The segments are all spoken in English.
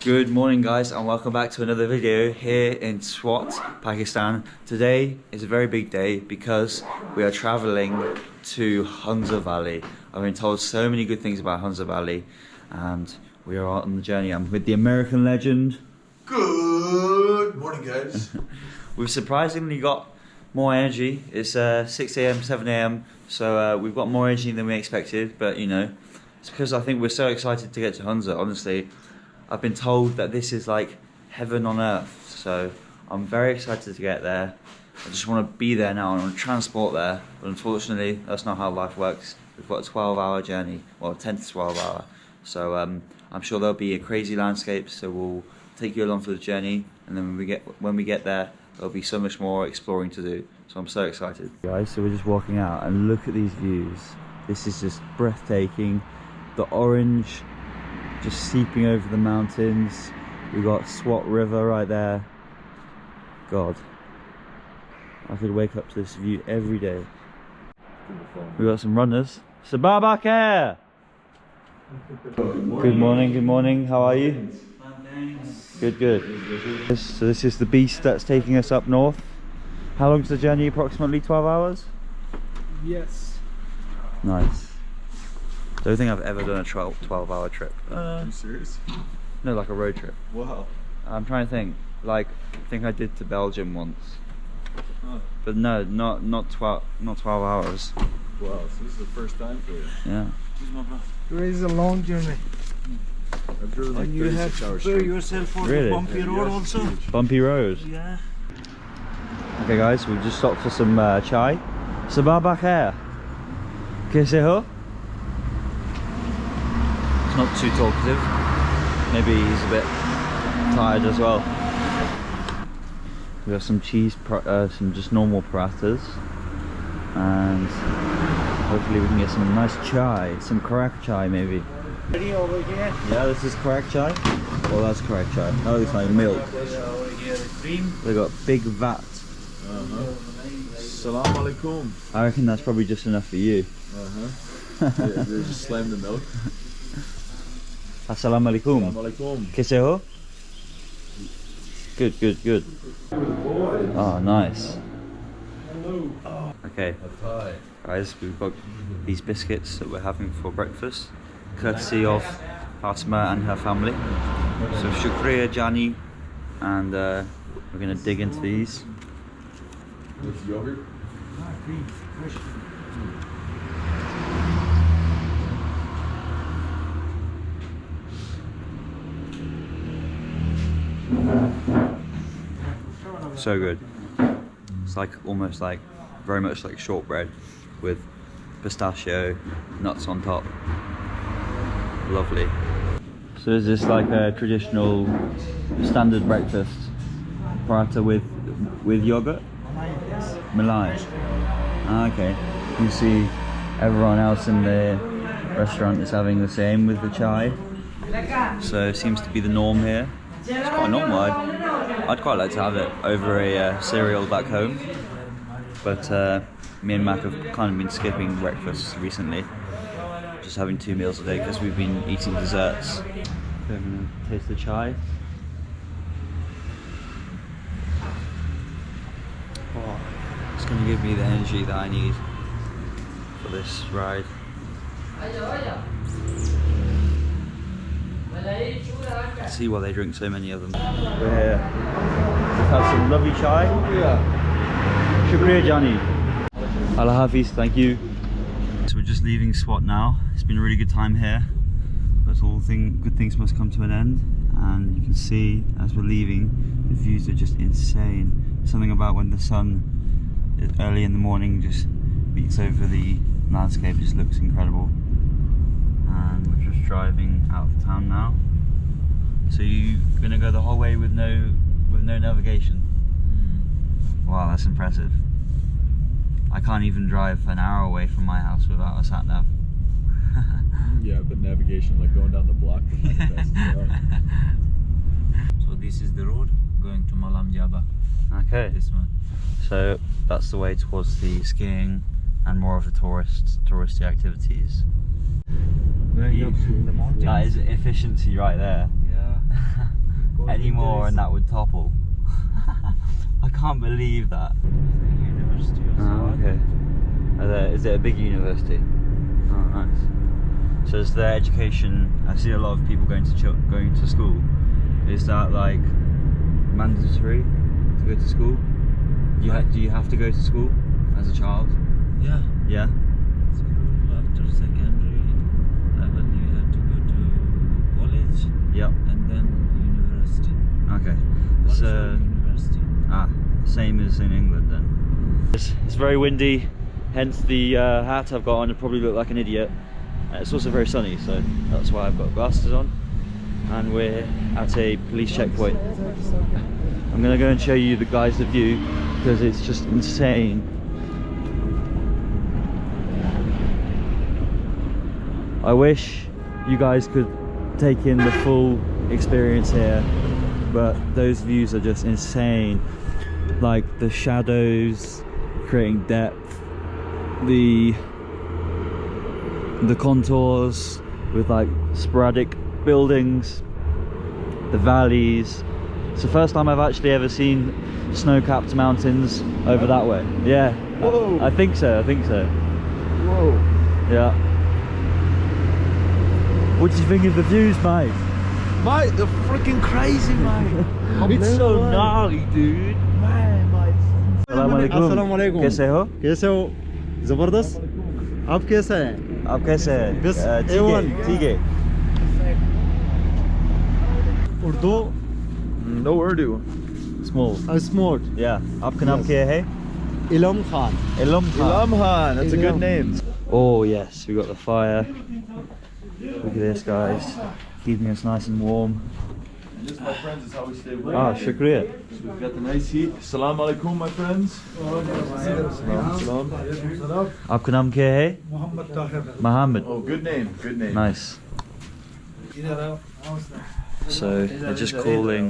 Good morning guys, and welcome back to another video here in Swat, Pakistan. Today is a very big day because we are traveling to Hunza Valley. I've been told so many good things about Hunza Valley and we are on the journey. I'm with the American legend. Good morning guys. We've surprisingly got more energy. It's 6 AM, 7 AM, so we've got more energy than we expected, but you know, it's because I think we're so excited to get to Hunza. Honestly, I've been told that this is like heaven on earth, so I'm very excited to get there. I just want to be there now, I want to transport there, but unfortunately that's not how life works. We've got a 12-hour journey, well 10 to 12 hour, so I'm sure there'll be a crazy landscape, so we'll take you along for the journey, and then when we get there there'll be so much more exploring to do, so I'm so excited. Guys, so we're just walking out and look at these views. This is just breathtaking. The orange just seeping over the mountains. We got Swat River right there. God, I could wake up to this view every day. We got some runners. Sabah Khair. Good morning, good morning. How are you? Good, good. So this is the beast that's taking us up north. How long's the journey? Approximately 12 hours? Yes. Nice. Don't think I've ever done a 12-hour trip. Are you serious? No, like a road trip. Wow. I'm trying to think. Like, I think I did to Belgium once. Huh. But no, not 12 hours. Wow, so this is the first time for you. Yeah. It is a long journey. I've driven like And you have 36 to hours prepare straight. yourself for Really? the bumpy road also. Bumpy road. Yeah. Okay guys, we've just stopped for some chai. Sabah Khair. Kaise ho? It's not too talkative. Maybe he's a bit tired as well. We got some cheese, some just normal parathas, and hopefully we can get some nice chai, some correct chai maybe. Ready over here. Yeah, this is correct chai. Well, that's correct chai. Oh, it's like milk. Over here is cream. They got big vat. Salam alaikum. I reckon that's probably just enough for you. They just slammed the milk. Assalamu alaikum. Salam alaikum. Kaise ho? Good, good, good. Oh, nice. Okay, guys, we've got these biscuits that we're having for breakfast, courtesy of Fatima and her family. So shukriya Jani, and we're gonna dig into these. With yogurt? So good. It's like almost like very much like shortbread with pistachio nuts on top. Lovely. So is this like a traditional standard breakfast paratha with yogurt? Malai. Ah, okay. You see everyone else in the restaurant is having the same with the chai. So it seems to be the norm here. It's quite normal. I'd quite like to have it over a cereal back home, but me and Mac have kind of been skipping breakfast recently, just having 2 meals a day because we've been eating desserts. I'm gonna taste the chai. Oh, it's gonna give me the energy that I need for this ride. See why they drink so many of them. We're here. We've had some lovely chai. Yeah. Shukriya Jani. Allah Hafiz, thank you. So we're just leaving Swat now. It's been a really good time here, but good things must come to an end. And you can see as we're leaving, the views are just insane. Something about when the sun early in the morning just beats over the landscape just looks incredible. And we're just driving out of town now. So you're gonna go the whole way with no navigation? Wow, that's impressive. I can't even drive an hour away from my house without a sat nav. Yeah, but navigation, like going down the block, would be the best as well. So this is the road going to Malam Jaba. Okay. This one. So that's the way towards the skiing and more of the touristy activities. Where you up to the mountains? That is efficiency right there. Yeah. any more and that would topple. I can't believe that. University of Aswell. Okay. Is it a big university? Oh, nice. So is their education? I see a lot of people going to school. Is that like mandatory to go to school? Do you have to go to school as a child? Yeah. Yeah. School after secondary level, you have to go to college. Yep. And then university. Okay. College It's or university. same as in England then. It's very windy, hence the hat I've got on. I probably look like an idiot. It's also very sunny, so that's why I've got glasses on. And we're at a police checkpoint. I'm gonna go and show you the the view because it's just insane. I wish you guys could take in the full experience here, but those views are just insane. Like the shadows creating depth, the contours with like sporadic buildings, the valleys. It's the first time I've actually ever seen snow-capped mountains over that way. Yeah. Whoa. I think so. Whoa. Yeah. What do you think of the views, mate? Mate, they're freaking crazy, mate. It's so gnarly, dude. अस्सलाम वालेकुम। कैसे हो? कैसे हो? जबरदस्त। आप कैसे हैं? आप कैसे हैं? बस ठीक है। Urdu No Urdu. Small. Smote Yeah. आपका नाम क्या है? इलम Khan. Ilham Khan. Ilhamhan, that's a good Ilham. name. Oh yes, we got the fire. Look at this, guys. Keeping us nice and warm. And this, my friends, is how we stay warm. Ah, shukriya. So we've got the nice heat. Salam alaikum, my friends. Salam. आपका नाम क्या है? Mohammad Tahir. Muhammad. Oh, good name. Good name. Nice. So they're just calling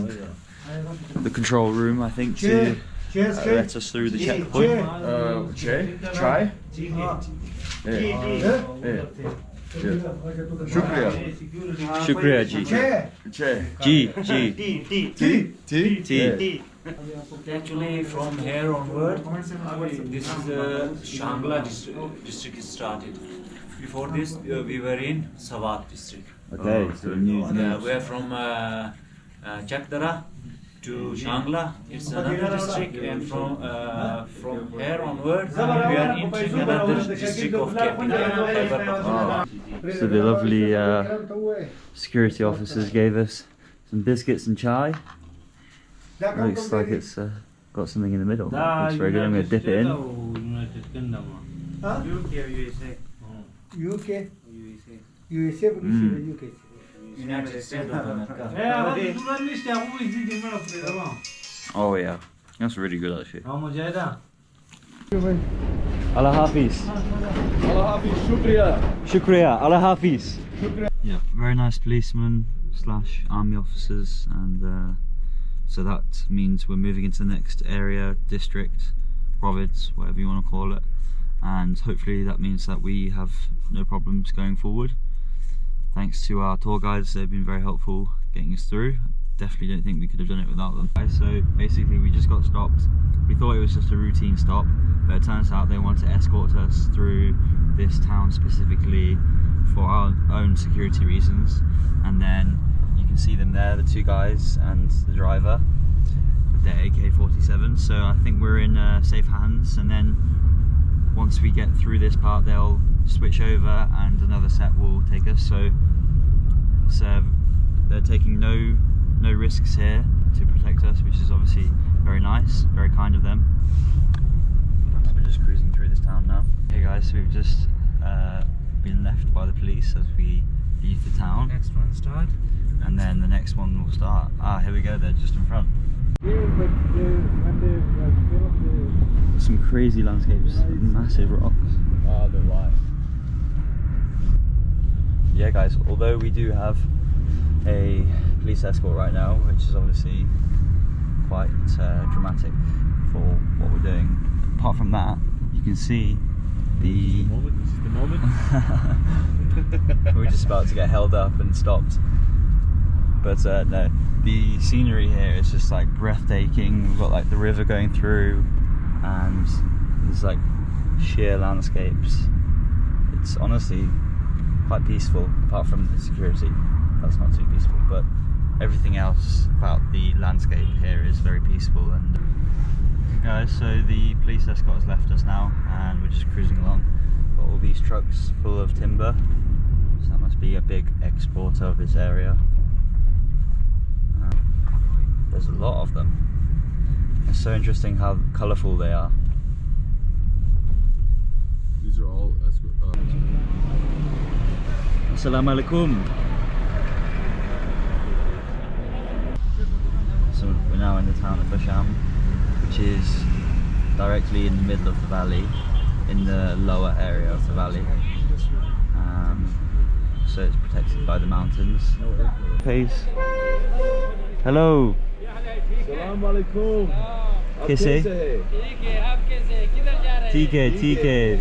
the control room, I think, to let us through the checkpoint. Chai? Shukriya. Shukriya ji. Che. Ji. Tea? Actually, from here onward, this is Shangla district is started. Before this, we were in Sawat district. Okay, so new. We are from Chakdara to Shangla. It's another district, and from here onward, we are entering another district of capital. So the lovely security officers gave us some biscuits and chai. Looks like it's got something in the middle. Looks very good. I'm going to dip it in. United Kingdom. UK or USA? UK. USA, UK. United States of America. Oh yeah, that's really good actually. Mujahida. Allah Hafiz. Allah Hafiz. Shukriya. Shukriya. Allah Hafiz. Yeah, very nice policemen / army officers, and so that means we're moving into the next area, district, province, whatever you want to call it, and hopefully that means that we have no problems going forward. Thanks to our tour guides, they've been very helpful getting us through. Definitely don't think we could have done it without them. So basically we just got stopped. We thought it was just a routine stop, but it turns out they wanted to escort us through this town specifically for our own security reasons. And then you can see them there, the two guys and the driver with their AK-47. So I think we're in safe hands, and then once we get through this part they'll switch over and another set will take us. So they're taking no risks here to protect us, which is obviously very nice, very kind of them. So we're just cruising through this town now. Okay guys, so we've just been left by the police as we leave the town. Next one start. And then the next one will start. Ah, here we go, they're just in front. Some crazy landscapes, massive rocks. Ah, they're live. Yeah guys, although we do have a police escort right now, which is obviously quite dramatic for what we're doing, apart from that, you can see the Moment. This is the moment. we're just about to get held up and stopped. But no, The scenery here is just like breathtaking. We've got like the river going through, and there's like sheer landscapes. It's honestly quite peaceful, apart from the security. That's not too peaceful, but everything else about the landscape here is very peaceful. And guys, so the police escort has left us now, and we're just cruising along. Got all these trucks full of timber, so that must be a big exporter of this area. There's a lot of them. It's so interesting how colourful they are. These are all Assalamu alaikum. So we're now in the town of Basham, which is directly in the middle of the valley, in the lower area of the valley. So it's protected by the mountains. Peace. Hello. Salam alaikum. Kisse. TK.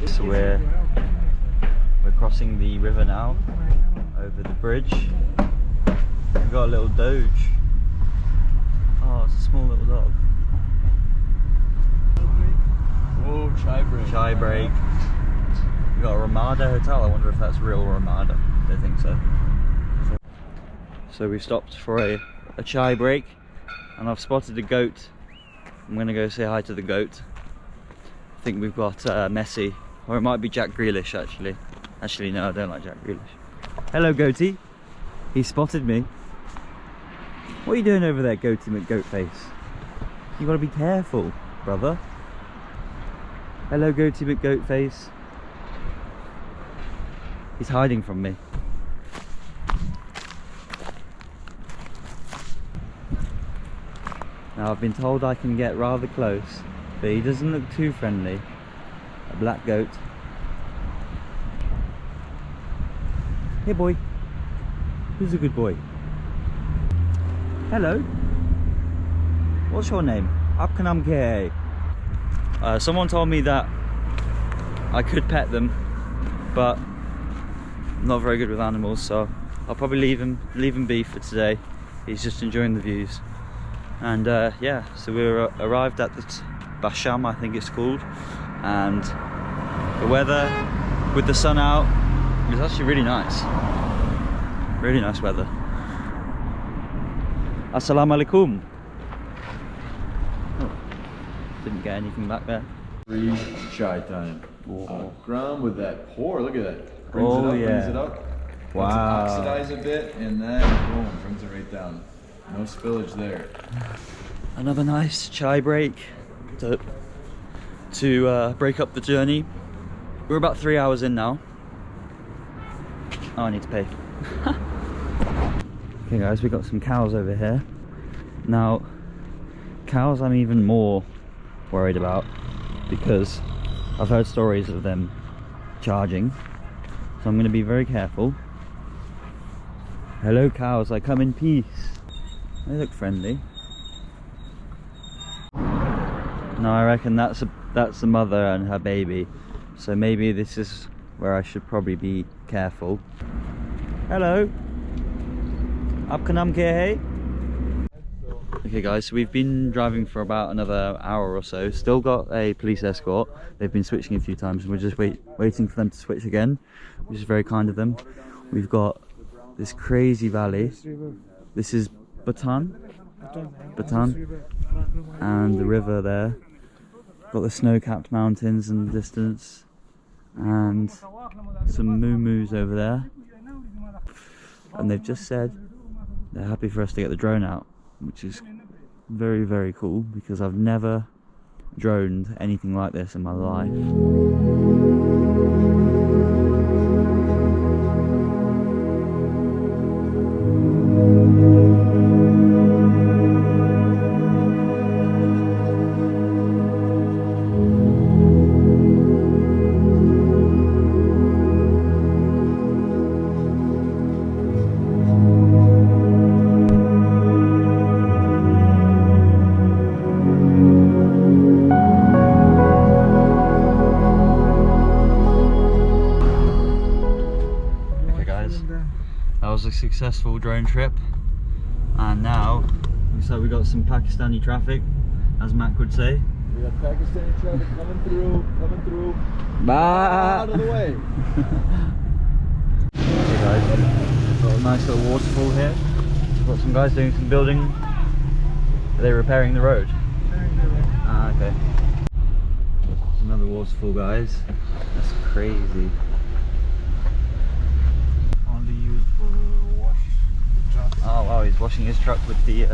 So we're crossing the river now, over the bridge. We've got a little Doge. Oh, it's a small little dog. Whoa, chai break. Chai break. We've got a Ramada hotel. I wonder if that's real Ramada. I don't think so. So we've stopped for a chai break, and I've spotted a goat. I'm gonna go say hi to the goat. I think we've got Messi, or it might be Jack Grealish actually. Actually no, I don't like Jack Grealish. Hello goatee. He spotted me. What are you doing over there, goatee McGoatface? You gotta be careful, brother. Hello goatee McGoatface. He's hiding from me. Now I've been told I can get rather close, but he doesn't look too friendly. A black goat. Hey boy. Who's a good boy? Hello. What's your name? Apkanam K. Someone told me that I could pet them, but I'm not very good with animals, so I'll probably leave him be for today. He's just enjoying the views. And yeah, so we arrived at the Basham, I think it's called, and the weather with the sun out is actually really nice. Really nice weather. Assalamu alaikum. Oh, didn't get anything back there. Free chai time. Oh. Ground with that pour. Look at that. Brings Oh, it up, yeah. brings it up. Wow. Lets it oxidize a bit, and then boom, brings it right down. No spillage there. Another nice chai break to break up the journey. We're about 3 hours in now. Oh, I need to pay. Okay guys, we've got some cows over here. Now, cows I'm even more worried about because I've heard stories of them charging. So I'm going to be very careful. Hello cows, I come in peace. They look friendly. No, I reckon that's the mother and her baby. So maybe this is where I should probably be careful. Hello. Apkanam Kehe. Okay guys, so we've been driving for about another hour or so. Still got a police escort. They've been switching a few times and we're just waiting for them to switch again, which is very kind of them. We've got this crazy valley. This is Batan, and the river there. Got the snow-capped mountains in the distance, and some moo-moos over there. And they've just said they're happy for us to get the drone out, which is very, very cool because I've never droned anything like this in my life. That was a successful drone trip. And now, looks like we got some Pakistani traffic, as Mac would say. We got Pakistani traffic coming through. Bah! Out of the way. Okay guys, we've got a nice little waterfall here. We've got some guys doing some building. Are they repairing the road? Ah, okay. There's another waterfall, guys. That's crazy. Only used for wash trucks. Oh wow, he's washing his truck with the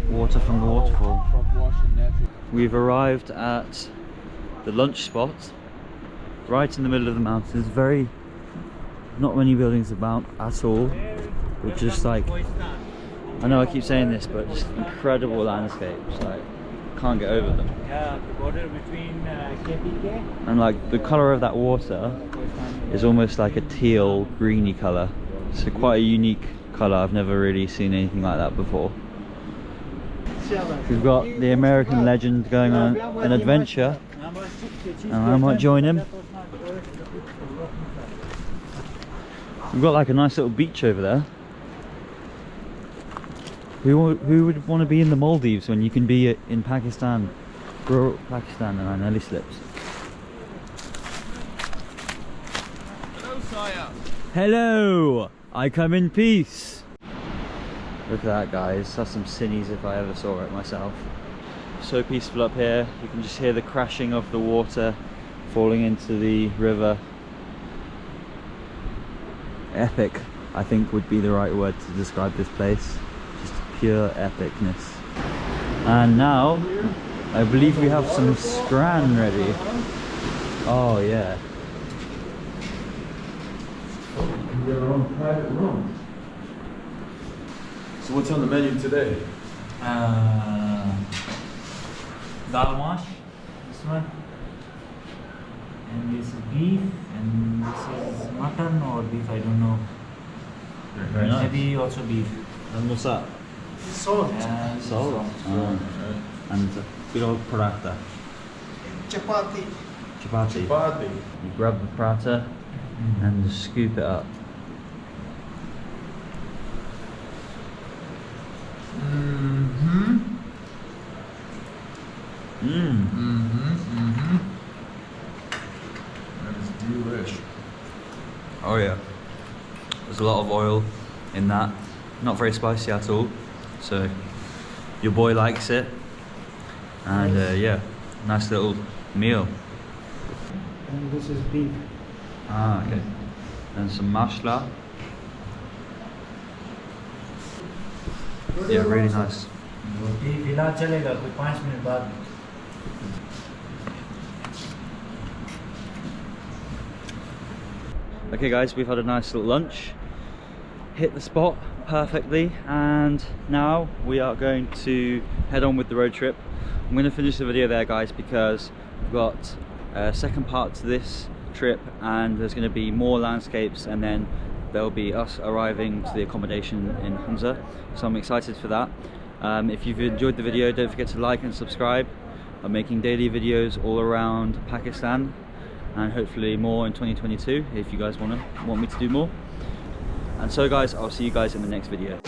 water from the waterfall. Truck washing natural. We've arrived at the lunch spot, right in the middle of the mountains. Not many buildings about at all. We're just like, I know I keep saying this, but just incredible landscapes. Like, can't get over them. Yeah, the border between KPK. And like the color of that water is almost like a teal, greeny color. It's quite a unique color. I've never really seen anything like that before. We've got the American legend going on an adventure, and I might join him. We've got like a nice little beach over there. Who would want to be in the Maldives when you can be in Pakistan, rural Pakistan, and I nearly slipped. Hello, Saya. Hello! I come in peace! Look at that, guys. That's some cinnies if I ever saw it myself. So peaceful up here. You can just hear the crashing of the water falling into the river. Epic, I think, would be the right word to describe this place. Just pure epicness. And now, I believe we have some scran ready. Oh yeah. Their own private room. So what's on the menu today? Dal mash, this one, and this is beef, and this is mutton or beef, I don't know. Very nice. Maybe also beef. And what's that? Salt. And Salt. And good old paratha. Chapati. Chapati. Chapati. You grab the paratha and just scoop it up. That is delish. Oh yeah. There's a lot of oil in that. Not very spicy at all. So your boy likes it. And yeah, nice little meal. And this is beef. Ah, okay. And some mashla. Yeah, really nice. फिलहाल चलेगा कोई 5 minute बाद. Okay guys, we've had a nice little lunch, hit the spot perfectly, and now we are going to head on with the road trip. I'm going to finish the video there, guys, because we've got a second part to this trip, and there's going to be more landscapes, and then there'll be us arriving to the accommodation in Hunza, so I'm excited for that. If you've enjoyed the video, don't forget to like and subscribe. I'm making daily videos all around Pakistan, and hopefully more in 2022 if you guys want me to do more. And so guys, I'll see you guys in the next video.